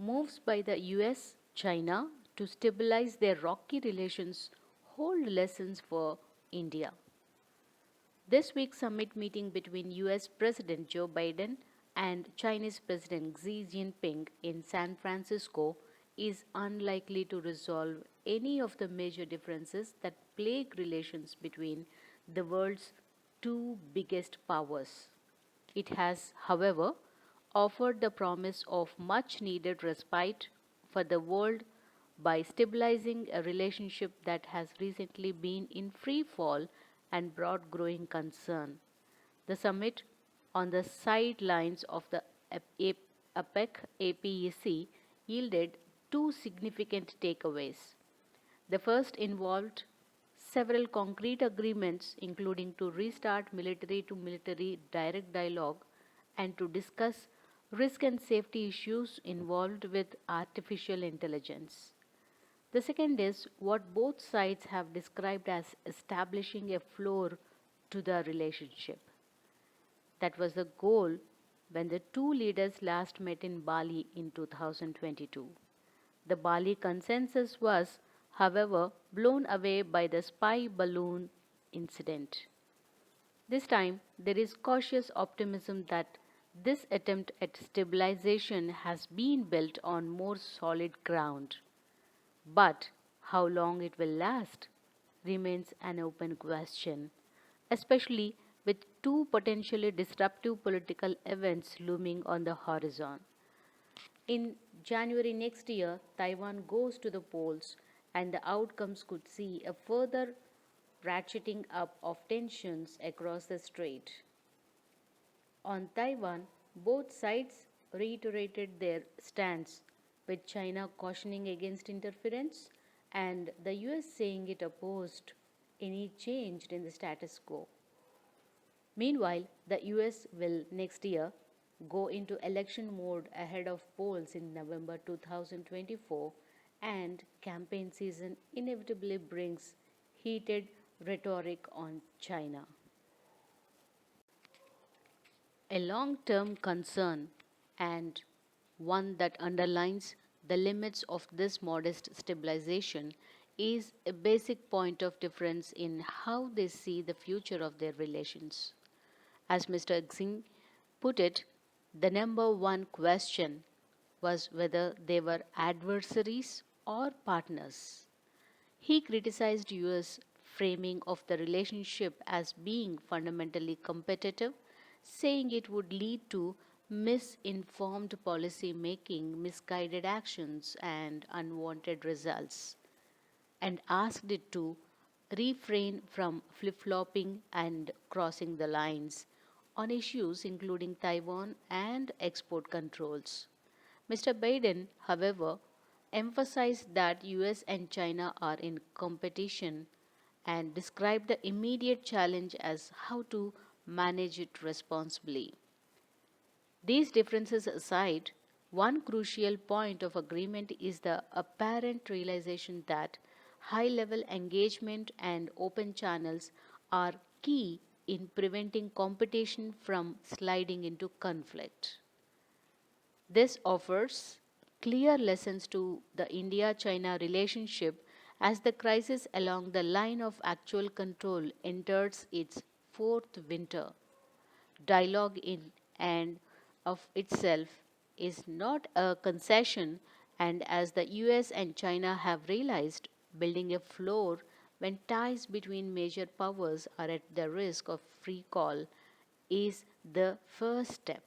moves by the US China to stabilize their rocky relations hold lessons for India. This week's summit meeting between US President Joe Biden and Chinese President Xi Jinping in San Francisco is unlikely to resolve any of the major differences that plague relations between the world's two biggest powers. It has, however, offered the promise of much needed respite for the world by stabilizing a relationship that has recently been in free fall and brought growing concern. The summit, on the sidelines of the APEC APEC, yielded two significant takeaways. The first involved several concrete agreements, including to restart military to military direct dialogue and to discuss risk and safety issues involved with artificial intelligence. The second is what both sides have described as establishing a floor to the relationship. That was the goal when the two leaders last met in Bali in 2022. The Bali consensus was, however, blown away by the spy balloon incident. This time, there is cautious optimism that this attempt at stabilization has been built on more solid ground. But how long it will last remains an open question, especially with two potentially disruptive political events looming on the horizon. In January next year, Taiwan goes to the polls, and the outcomes could see a further ratcheting up of tensions across the strait. On Taiwan, both sides reiterated their stance, with China cautioning against interference and the US saying it opposed any change in the status quo. Meanwhile, the US will next year go into election mode ahead of polls in November 2024, and campaign season inevitably brings heated rhetoric on China. A long term concern, and one that underlines the limits of this modest stabilization, is a basic point of difference in how they see the future of their relations. As Mr. Xing put it, the number one question was whether they were adversaries or partners. He criticized US framing of the relationship as being fundamentally competitive, saying it would lead to misinformed policy making, misguided actions, and unwanted results, and asked it to refrain from flip flopping and crossing the lines on issues including Taiwan and export controls. Mr. Biden, however, emphasized that US and China are in competition and described the immediate challenge as how to manage it responsibly. These differences aside, one crucial point of agreement is the apparent realization that high level engagement and open channels are key in preventing competition from sliding into conflict. This offers clear lessons to the India China relationship as the crisis along the line of actual control enters its fourth winter. Dialogue in and of itself is not a concession, and as the US and China have realized, building a floor when ties between major powers are at the risk of free fall is the first step.